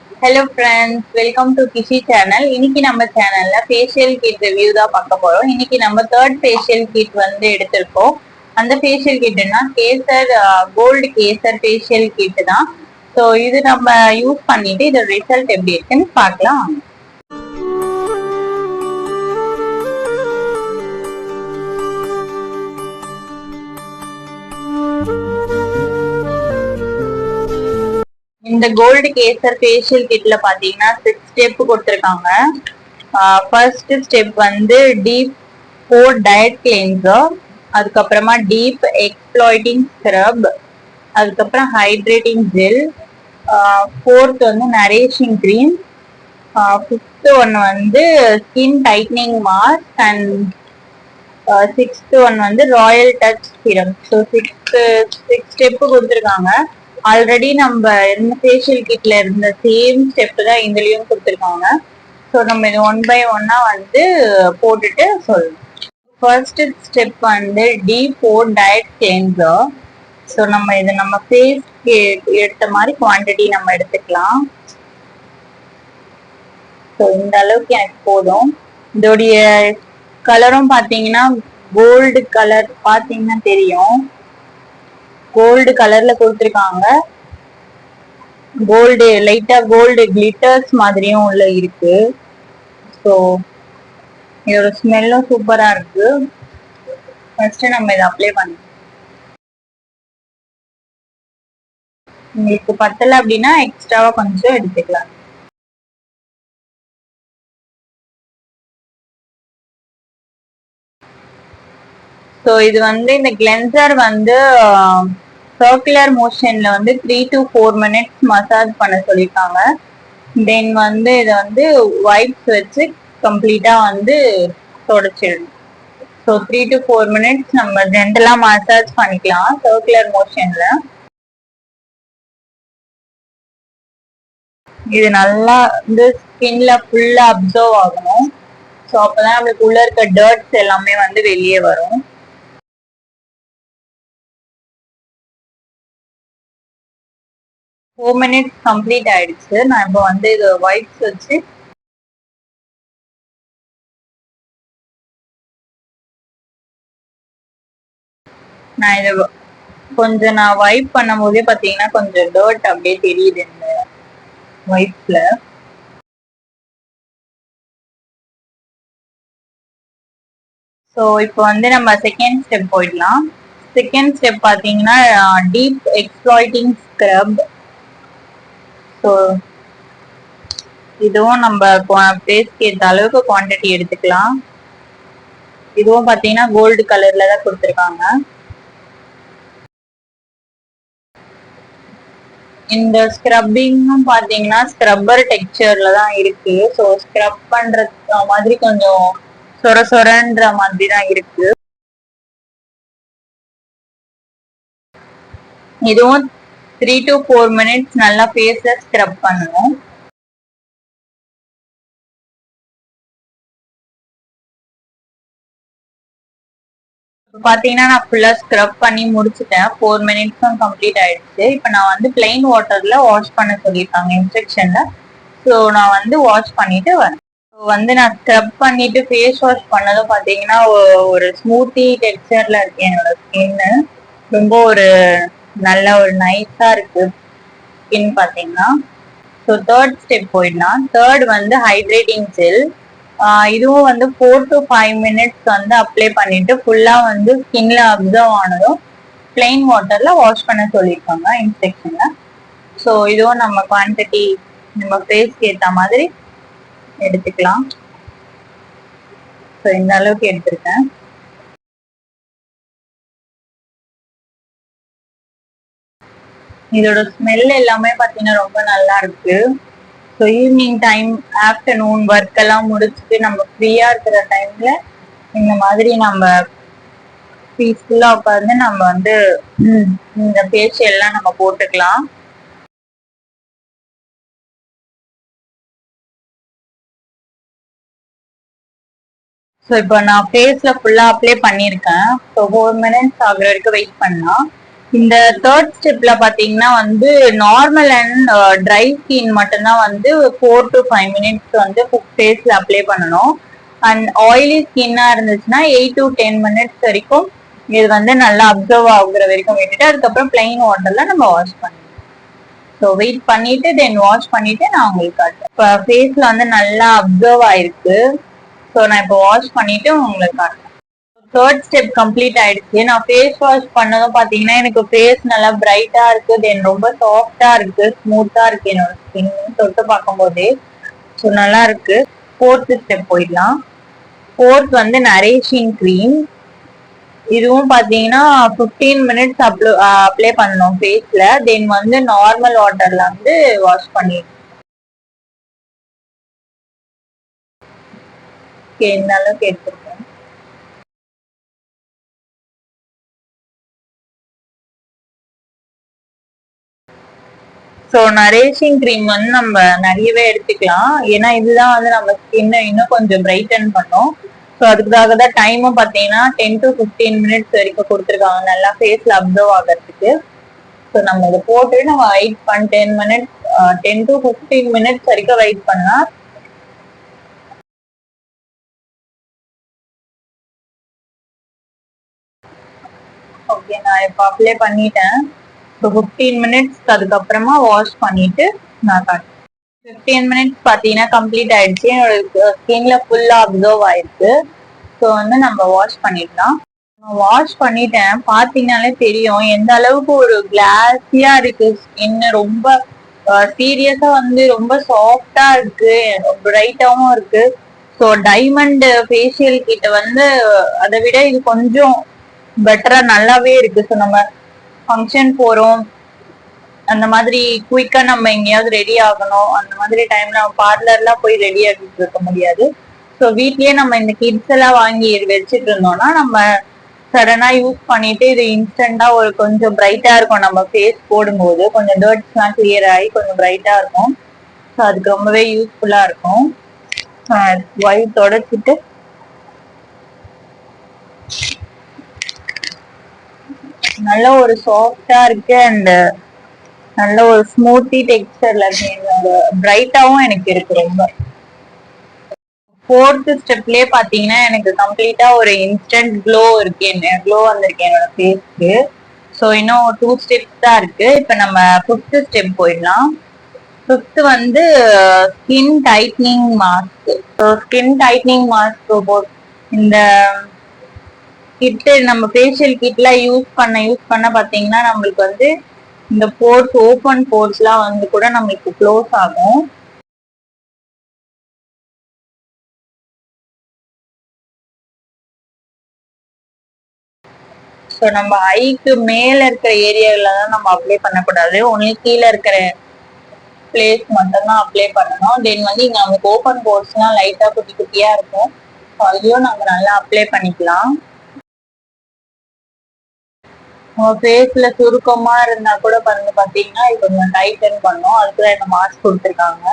Hello friends, welcome to கிஷி channel. இன்னைக்கு நம்ம சேனல்ல ஃபேஷியல் கிட் ரிவ்யூ தான் பார்க்க போறோம். இன்னைக்கு நம்ம தேர்ட் ஃபேஷியல் கிட் வந்து எடுத்திருக்கோம். அந்த ஃபேஷியல் கிட்னா Kesar gold Kesar facial kit தான். ஸோ இது நம்ம யூஸ் பண்ணிட்டு இதோட ரிசல்ட் எப்படி இருக்குன்னு பார்க்கலாம். இந்த கோல்டு கேசர் ஃபேஷியல் கிட்ல பாத்தீங்கன்னா 6 ஸ்டெப் கொடுத்துருக்காங்க. ஃபர்ஸ்ட் ஸ்டெப் வந்து டீப் போர் டயட் கிளென்சர், அதுக்கப்புறமா டீப் எக்ஸ்ப்ளாய்டிங் ஸ்க்ரப், அதுக்கப்புறம் ஹைட்ரேட்டிங் ஜெல், ஃபோர்த் வந்து நரேஷிங் க்ரீம், ஃபிஃப்த் ஒன் வந்து skin tightening mask and sixth one வந்து royal touch serum. So six step கொடுத்துருக்காங்க. ஆல்ரெடி நம்ம இருந்த ஃபேஷியல் கிட்ல இருந்த சேம் ஸ்டெப் தான் இதுலயும் கொடுத்துருக்காங்க. ஸோ நம்ம இது ஒன் பை ஒன்னா வந்து போட்டுட்டு சொல்லணும். ஃபர்ஸ்ட் ஸ்டெப் வந்து டீப் போர் டயட் கிளென்சர். ஸோ நம்ம இது நம்ம ஃபேஸ்க்கு எடுத்த மாதிரி குவான்டிட்டி நம்ம எடுத்துக்கலாம். ஸோ இந்த அளவுக்கு எனக்கு போதும். இதோடைய கலரும் பாத்தீங்கன்னா கோல்டு கலர், பாத்தீங்கன்னா தெரியும், கோல்டு கலர்ல கொடுத்துருக்காங்க. கோல்டு லைட்டா கோல்டு கிளிட்டர்ஸ் மாதிரியும் உள்ள இருக்கு. ஸோ இதோட ஸ்மெல்லும் சூப்பரா இருக்கு. ஃபர்ஸ்ட் நம்ம இதை அப்ளை பண்ணலாம். உங்களுக்கு பத்தல அப்படின்னா எக்ஸ்ட்ராவா கொஞ்சம் எடுத்துக்கலாம். ஸோ இது வந்து இந்த கிளென்சர் வந்து சர்க்குலர் மோஷன்ல வந்து 3 to 4 மினிட்ஸ் மசாஜ் பண்ண சொல்லியிருக்காங்க. தென் வந்து இதை வந்து வைப்ஸ் வச்சு கம்ப்ளீட்டா வந்து தொடச்சிடணும். ஸோ 3 to 4 மினிட்ஸ் நம்ம ஜென்டலா மசாஜ் பண்ணிக்கலாம் சர்க்குலர் மோஷன்ல. இது நல்லா வந்து ஸ்கின்ல ஃபுல்லா அப்சர்வ் ஆகணும். ஸோ அப்பதான் நம்மளுக்கு உள்ள இருக்க டர்ட்ஸ் எல்லாமே வந்து வெளியே வரும். ஃபோர் மினிட்ஸ் கம்ப்ளீட் ஆயிடுச்சு. நான் இப்போ வந்து இது வைப்ஸ் வச்சு நான் இதை கொஞ்சம் நான் வைப் பண்ணும் போதே பாத்தீங்கன்னா கொஞ்சம் டர்ட் அப்படியே தெரியுது இந்த வைப்ஸ்ல. ஸோ இப்போ வந்து நம்ம செகண்ட் ஸ்டெப் போயிடலாம். செகண்ட் ஸ்டெப் பாத்தீங்கன்னா டீப் எக்ஸ்ப்ளாய்டிங் ஸ்க்ரப். ஸோ இதுவும் நம்ம ஃபேஸ்க்கு ஏற்ற அளவுக்கு குவான்டிட்டி எடுத்துக்கலாம். இதுவும் பாத்தீங்கன்னா கோல்டு கலர்ல தான் கொடுத்துருக்காங்க. இந்த ஸ்க்ரப்பிங்கும் பாத்தீங்கன்னா ஸ்க்ரப்பர் டெக்ஸ்சர்ல தான் இருக்கு. ஸோ ஸ்க்ரப் பண்ற மாதிரி கொஞ்சம் சொர சொரன்ற மாதிரி தான் இருக்கு. இதுவும் 3 to 4 மினிட்ஸ் நல்லா ஃபேஸ்ல ஸ்க்ரப் பண்ணணும். பாத்தீங்கன்னா நான் ஃபுல்லா ஸ்க்ரப் பண்ணி முடிச்சுட்டேன். 4 மினிட்ஸும் கம்ப்ளீட் ஆயிடுச்சு. இப்போ நான் வந்து பிளைன் வாட்டர்ல வாஷ் பண்ண சொல்லியிருக்காங்க இன்ஸ்ட்ரக்ஷன்ல. ஸோ நான் வந்து வாஷ் பண்ணிட்டு வரேன். வந்து நான் ஸ்க்ரப் பண்ணிட்டு ஃபேஸ் வாஷ் பண்ணதும் பாத்தீங்கன்னா ஒரு ஸ்மூத்தி டெக்ஸ்சர்ல இருக்கு என்னோட ஸ்கின்னு. ரொம்ப ஒரு நல்ல ஒரு நைஸா இருக்கு ஸ்கின் பாத்தீங்கன்னா. ஸோ தேர்ட் ஸ்டெப் போயிடலாம். தேர்ட் வந்து ஹைட்ரேட்டிங் ஜெல். இதுவும் வந்து 4 to 5 மினிட்ஸ் வந்து அப்ளை பண்ணிட்டு ஃபுல்லா வந்து ஸ்கின்ல அப்சர்வ் ஆனதும் பிளைன் வாட்டர்ல வாஷ் பண்ண சொல்லியிருக்காங்க இன்ஸ்ட்ரக்ஷன்ல. ஸோ இதுவும் நம்ம குவான்டிட்டி நம்ம ஃபேஸ்க்கு ஏற்ற மாதிரி எடுத்துக்கலாம். ஸோ இந்த அளவுக்கு எடுத்திருக்கேன். இதோட ஸ்மெல் எல்லாமே பார்த்தீங்கன்னா ரொம்ப நல்லா இருக்கு. So evening time, afternoon work எல்லாம் முடிச்சுட்டு நம்ம ஃப்ரீயா இருக்கிற டைம்ல இந்த மாதிரி நம்ம பீஸ்ஃபுல்லா உட்காந்து நம்ம வந்து இந்த ஃபேஷியல்லாம் நம்ம போட்டுக்கலாம். ஸோ இப்போ நான் ஃபேஸ்ல ஃபுல்லா அப்ளை பண்ணியிருக்கேன். ஸோ 4 மினிட்ஸ் ஆகுற வரைக்கும் வெயிட் பண்ணலாம். இந்த தேர்ட் ஸ்டெப்ல பாத்தீங்கன்னா வந்து நார்மல் அண்ட் ட்ரை ஸ்கின் மட்டும்தான் வந்து 4 to 5 மினிட்ஸ் வந்து ஃபேஸ்ல அப்ளை பண்ணணும். அண்ட் ஆயிலி ஸ்கின்னா இருந்துச்சுன்னா 8 to 10 மினிட்ஸ் வரைக்கும் இது வந்து நல்லா அப்சர்வ் ஆகுற வரைக்கும் விட்டுட்டு அதுக்கப்புறம் பிளைன் வாட்டர்ல நம்ம வாஷ் பண்ணணும். ஸோ வெயிட் பண்ணிட்டு தென் வாஷ் பண்ணிட்டு நான் உங்களுக்கு காட்டுறேன். இப்போ ஃபேஸ்ல வந்து நல்லா அப்சர்வ் ஆயிருக்கு. ஸோ நான் இப்போ வாஷ் பண்ணிட்டு உங்களுக்கு காட்டுறேன். தேர்ட் ஸ்டெப் கம்ப்ளீட் ஆயிடுச்சு. நான் ஃபேஸ் வாஷ் பண்ணதும் பாத்தீங்கன்னா எனக்கு ஃபேஸ் நல்லா பிரைட்டா இருக்கு, தென் ரொம்ப சாஃப்டா இருக்கு, ஸ்மூத்தா இருக்கு என்னோட ஸ்கின் தொட்டு பார்க்கும் போதே. ஸோ நல்லா இருக்கு. ஃபோர்த் ஸ்டெப் போயிடலாம். ஃபோர்த் வந்து நரேஷிங் கிரீம். இதுவும் பாத்தீங்கன்னா 15 மினிட்ஸ் அப்ளை பண்ணணும் ஃபேஸ்ல. தென் வந்து நார்மல் வாட்டர்ல வந்து வாஷ் பண்ணிடணும். இந்த அளவுக்கு எடுத்துருக்கேன். ஸோ நரேஷிங் கிரீம் வந்து நம்ம நிறையவே எடுத்துக்கலாம். ஏன்னா இதுதான் வந்து நம்ம ஸ்கின்னை இன்னும் கொஞ்சம் பிரைட்டன் பண்ணும். ஸோ அதுக்காக தான் டைமும் பார்த்தீங்கன்னா 10 to 15 மினிட்ஸ் வரைக்கும் கொடுத்துருக்காங்க நல்லா ஃபேஸ்ல அப்சர்வ் ஆகிறதுக்கு. ஸோ நம்ம இதை போட்டு நம்ம வெயிட் பண்ண 10 மினிட்ஸ் 10 to 15 மினிட்ஸ் வரைக்கும் வெயிட் பண்ணா ஓகே. நான் இப்போ அப்ளை பண்ணிட்டேன். ஸோ 15 மினிட்ஸ்க்கு அதுக்கப்புறமா வாஷ் பண்ணிட்டு நான் காட்டுறேன். 15 மினிட்ஸ் பார்த்தீங்கன்னா கம்ப்ளீட் ஆயிடுச்சு. என்னோட ஸ்கின்ல ஃபுல்லா அப்சர்வ் ஆயிருக்கு. ஸோ வந்து நம்ம வாஷ் பண்ணிடலாம். வாஷ் பண்ணிட்டேன். பார்த்தீங்கன்னாலே தெரியும் எந்த அளவுக்கு ஒரு கிளாஸியா இருக்கு ஸ்கின். ரொம்ப சீரியஸா வந்து ரொம்ப சாஃப்டா இருக்கு, பிரைட்டாவும் இருக்கு. ஸோ டைமண்ட் ஃபேஷியல் கிட்ட வந்து அதை விட இது கொஞ்சம் பெட்டரா நல்லாவே இருக்கு. ஸோ நம்ம ஃபங்க்ஷன் போறோம், அந்த மாதிரி குயிக்கா நம்ம எங்கேயாவது ரெடி ஆகணும், அந்த மாதிரி டைம்ல நம்ம பார்லர்லாம் போய் ரெடி ஆகிட்டு இருக்க முடியாது. ஸோ வீட்லயே நம்ம இந்த கிட்ஸ் எல்லாம் வாங்கி வச்சுட்டு இருந்தோம்னா நம்ம சடனா யூஸ் பண்ணிட்டு இது இன்ஸ்டன்டா ஒரு கொஞ்சம் பிரைட்டா இருக்கும். நம்ம ஃபேஸ் போடும்போது கொஞ்சம் டர்ட்ஸ் எல்லாம் கிளியர் ஆகி கொஞ்சம் பிரைட்டா இருக்கும். ஸோ அதுக்கு ரொம்பவே யூஸ்ஃபுல்லா இருக்கும். ஒயிட் தொடச்சிட்டு நல்ல ஒரு சாஃப்டா இருக்கு அண்ட் நல்ல ஒரு ஸ்மூத்தி டெக்ஸ்டர்ல இருக்கு. பிரைட்டாவும் எனக்கு இருக்கு ரொம்ப. ஃபோர்த் ஸ்டெப்லயே பாத்தீங்கன்னா எனக்கு கம்ப்ளீட்டா ஒரு இன்ஸ்டன்ட் க்ளோ வந்திருக்கு என்னோட ஃபேஸ்க்கு. ஸோ இன்னும் 2 ஸ்டெப்ஸ் தான் இருக்கு. இப்ப நம்ம 5th ஸ்டெப் போயிடலாம். 5th வந்து skin tightening mask. So skin tightening mask இந்த கிட்டு நம்ம ஃபேஷியல் கிட்ல யூஸ் பண்ண பாத்தீங்கன்னா நம்மளுக்கு வந்து இந்த போர்ஸ் ஓப்பன் போர்ஸ்லாம் வந்து கூட நம்மளுக்கு க்ளோஸ் ஆகும். ஸோ நம்ம ஐக்கு மேல இருக்கிற ஏரியால தான் நம்ம அப்ளை பண்ணக்கூடாது. ஒன்லி கீழே இருக்கிற பிளேஸ் மட்டும்தான் அப்ளை பண்ணணும். தென் வந்து இங்க நமக்கு ஓப்பன் போர்ஸ்லாம் லைட்டா குட்டி குட்டியா இருக்கும். அதையும் நம்ம நல்லா அப்ளை பண்ணிக்கலாம். ஃபேஸ்ல சுருக்கமா இருந்தா கூட பாத்தீங்கன்னா இது கொஞ்சம் டைட்டன் பண்ணும். அதுக்குதான் இந்த மாஸ்க் கொடுத்துருக்காங்க.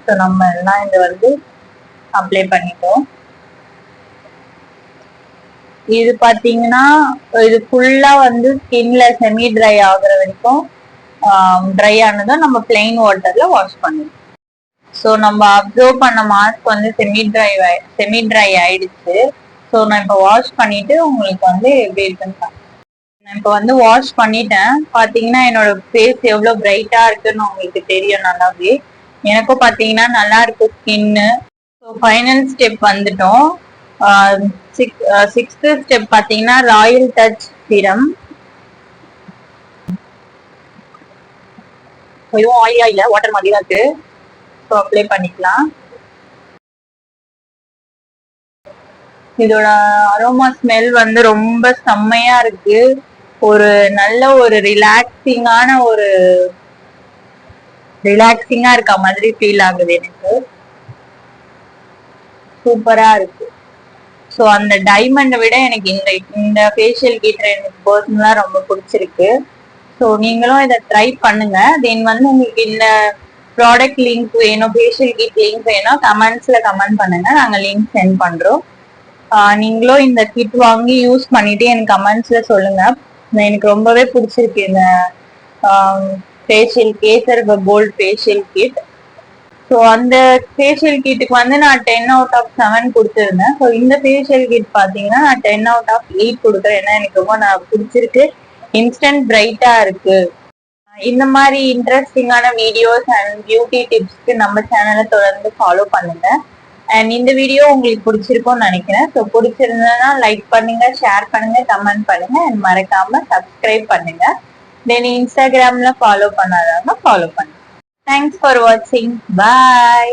ஸோ நம்ம எல்லாம் இதை வந்து அப்ளை பண்ணிட்டோம். இது பாத்தீங்கன்னா இது ஃபுல்லா வந்து ஸ்கின்ல செமி ட்ரை ஆகுற வரைக்கும் ட்ரை ஆனதும் நம்ம பிளெயின் வாட்டர்ல வாஷ் பண்ணுவோம். ஸோ நம்ம அப்சர்வ் பண்ண மாஸ்க் வந்து செமி ட்ரை ஆயிடுச்சு. ஸோ நான் இப்போ வாஷ் பண்ணிட்டு உங்களுக்கு வந்து எப்படி இருக்குன்னு நான் இப்போ வந்து வாஷ் பண்ணிட்டேன். பாத்தீங்கன்னா என்னோட ஃபேஸ் எவ்வளவு பிரைட்டா இருக்குன்னு உங்களுக்கு தெரியும் நல்லாவே. எனக்கும் பாத்தீங்கன்னா நல்லா இருக்கு ஸ்கின்னு. ஸோ ஃபைனல் ஸ்டெப் வந்துட்டோம். 6th ஸ்டெப் பாத்தீங்கன்னா ராயல் டச் சீரம். இதுவும் ஆயிலியா இல்ல, வாட்டர் மாதிரி தான் இருக்கு. ஸோ அப்ளை பண்ணிக்கலாம். இதோட அரோமா ஸ்மெல் வந்து ரொம்ப செம்மையா இருக்கு. ஒரு நல்ல ஒரு ரிலாக்ஸிங்கா இருக்க மாதிரி ஃபீல் ஆகுது எனக்கு. சூப்பரா இருக்கு. ஸோ அந்த டைமண்டை விட எனக்கு இந்த ஃபேஷியல் கிட் எனக்கு பர்சனலா ரொம்ப பிடிச்சிருக்கு. ஸோ நீங்களும் இதை ட்ரை பண்ணுங்க. தென் வந்து உங்களுக்கு இந்த ப்ராடக்ட் லிங்க் வேணும், ஃபேஷியல் கிட் லிங்க் வேணும், கமெண்ட்ஸ்ல கமெண்ட் பண்ணுங்க, நாங்கள் லிங்க் சென்ட் பண்றோம். நீங்களும் இந்த கிட் வாங்கி யூஸ் பண்ணிட்டு எனக்கு கமெண்ட்ஸ்ல சொல்லுங்க. எனக்கு ரொம்பவே பிடிச்சிருக்கு இந்த facial Kesar gold facial kit. So அந்த ஃபேஷியல் கிட்டுக்கு வந்து நான் 10 அவுட் ஆஃப் 7 கொடுத்துருந்தேன். ஸோ இந்த ஃபேஷியல் கிட் பார்த்தீங்கன்னா நான் 10 அவுட் ஆஃப் 8 கொடுக்குறேன். ஏன்னா எனக்கு ரொம்ப பிடிச்சிருக்கு. இன்ஸ்டன்ட் பிரைட்டா இருக்கு. இந்த மாதிரி இன்ட்ரெஸ்டிங்கான வீடியோஸ் அண்ட் பியூட்டி டிப்ஸ்க்கு நம்ம சேனலை தொடர்ந்து ஃபாலோ பண்ணுங்க. அண்ட் இந்த வீடியோ உங்களுக்கு பிடிச்சிருக்கும்னு நினைக்கிறேன். ஸோ பிடிச்சிருந்ததுன்னா லைக் பண்ணுங்க, ஷேர் பண்ணுங்க, கமெண்ட் பண்ணுங்க அண்ட் மறக்காம சப்ஸ்கிரைப் பண்ணுங்க. தென் இன்ஸ்டாகிராம்ல ஃபாலோ பண்ணாதவங்க ஃபாலோ பண்ணுங்க. தேங்க்ஸ் ஃபார் வாட்சிங். பாய்.